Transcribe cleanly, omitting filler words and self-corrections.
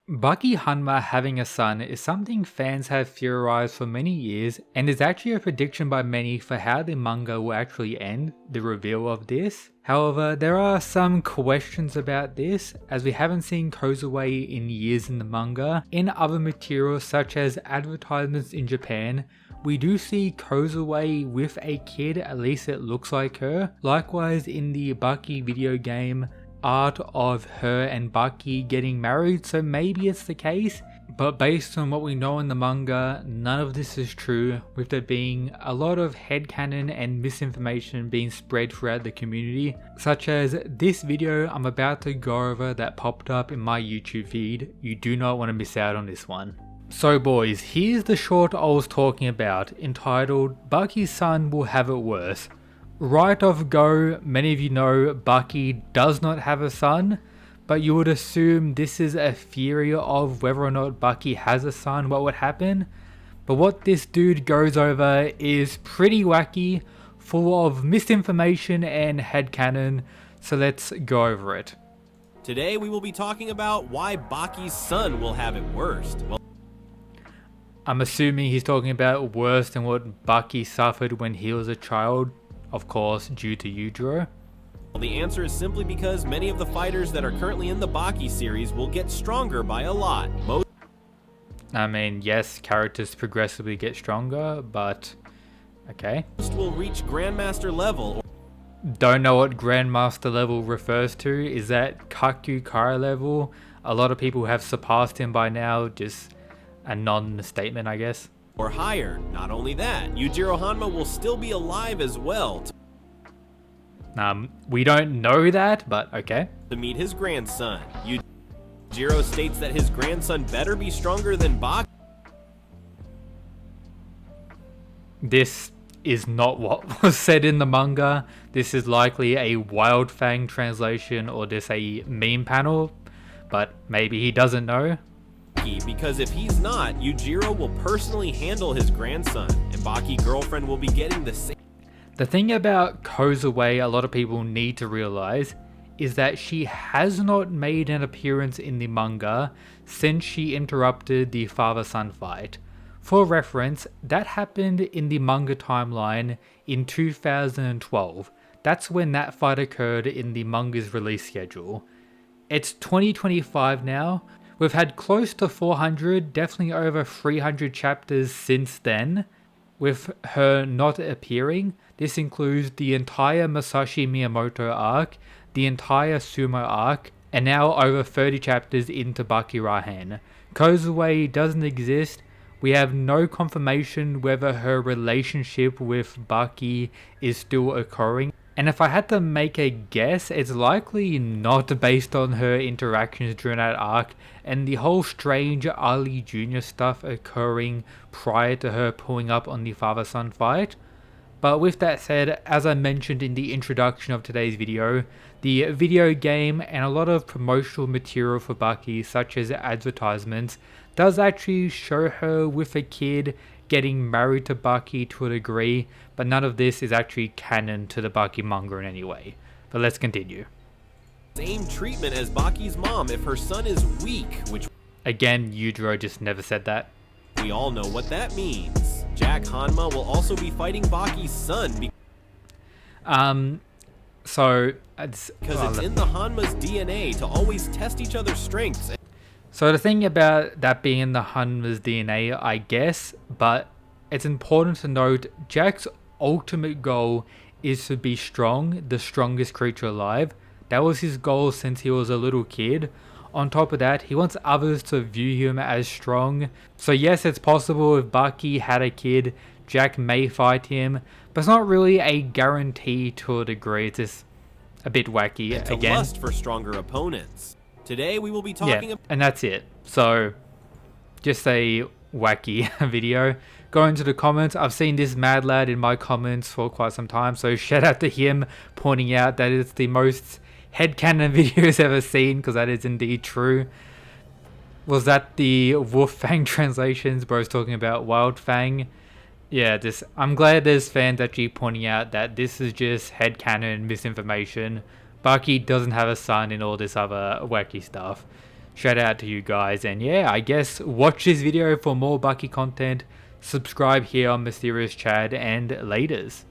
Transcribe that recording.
Baki Hanma having a son is something fans have theorized for many years, and is actually a prediction by many for how the manga will actually end, the reveal of this. However, there are some questions about this, as we haven't seen Kozue in years in the manga. In other materials such as advertisements in Japan, we do see Kozue with a kid, at least it looks like her. Likewise in the Baki video game, art of her and Baki getting married, so maybe it's the case, but based on what we know in the manga, none of this is true, with there being a lot of headcanon and misinformation being spread throughout the community, such as this video I'm about to go over that popped up in my YouTube feed. You do not want to miss out on this one. So boys, here's the short I was talking about, entitled Baki's son will have it worse. Right off go, many of you know Baki does not have a son, but you would assume this is a theory of whether or not Baki has a son, what would happen. But what this dude goes over is pretty wacky, full of misinformation and headcanon, so let's go over it. Today we will be talking about why Baki's son will have it worst. Well, I'm assuming he's talking about worse than what Baki suffered when he was a child. Of course, due to Yujiro. Well, the answer is simply because many of the fighters that are currently in the Baki series will get stronger by a lot. I mean, yes, characters progressively get stronger, but okay. Most will reach Grandmaster level. Don't know what Grandmaster level refers to. Is that Kakukara level? A lot of people have surpassed him by now, just a non-statement, I guess. Or higher. Not only that, Yujiro Hanma will still be alive as well we don't know that, but okay. to meet his grandson. Yujiro states that his grandson better be stronger than Baki. This is not what was said in the manga. This is likely a Wild Fang translation or just a meme panel, but maybe he doesn't know. Because if he's not, Yujiro will personally handle his grandson, and Baki's girlfriend will be getting the same. The thing about Kozue a lot of people need to realize is that she has not made an appearance in the manga since she interrupted the father-son fight. For reference, that happened in the manga timeline in 2012. That's when that fight occurred in the manga's release schedule. It's 2025 now. We've had close to 400, definitely over 300 chapters since then, with her not appearing. This includes the entire Masashi Miyamoto arc, the entire Sumo arc, and now over 30 chapters into Baki Rahen. Kozue doesn't exist. We have no confirmation whether her relationship with Baki is still occurring. And if I had to make a guess, it's likely not based on her interactions during that arc and the whole strange Ali Jr. stuff occurring prior to her pulling up on the father-son fight. But with that said, as I mentioned in the introduction of today's video, the video game and a lot of promotional material for Baki, such as advertisements, does actually show her with a kid getting married to Baki to a degree, but none of this is actually canon to the Baki manga in any way. But let's continue. Same treatment as Baki's mom if her son is weak, which again, Yujiro just never said that. We all know what that means. Jack Hanma will also be fighting Baki's son because it's in the Hanma's DNA to always test each other's strengths. So the thing about that being in the Hanma's DNA, I guess, but it's important to note Jack's ultimate goal is to be strong, the strongest creature alive. That was his goal since he was a little kid. On top of that, he wants others to view him as strong. So yes, it's possible if Baki had a kid, Jack may fight him, but it's not really a guarantee to a degree. It's just a bit wacky and to again. Lust for stronger opponents. Today we will be talking about... and that's it. So, just a wacky video. Go into the comments. I've seen this mad lad in my comments for quite some time, so shout out to him pointing out that it's the most headcanon videos ever seen, because that is indeed true. Was that the Wolf Fang translations where I was talking about Wild Fang? Yeah, I'm glad there's fans actually pointing out that this is just headcanon misinformation. Baki doesn't have a son and all this other wacky stuff. Shout out to you guys, and yeah, I guess watch this video for more Bucky content, subscribe here on Mysterious Chad, and laters.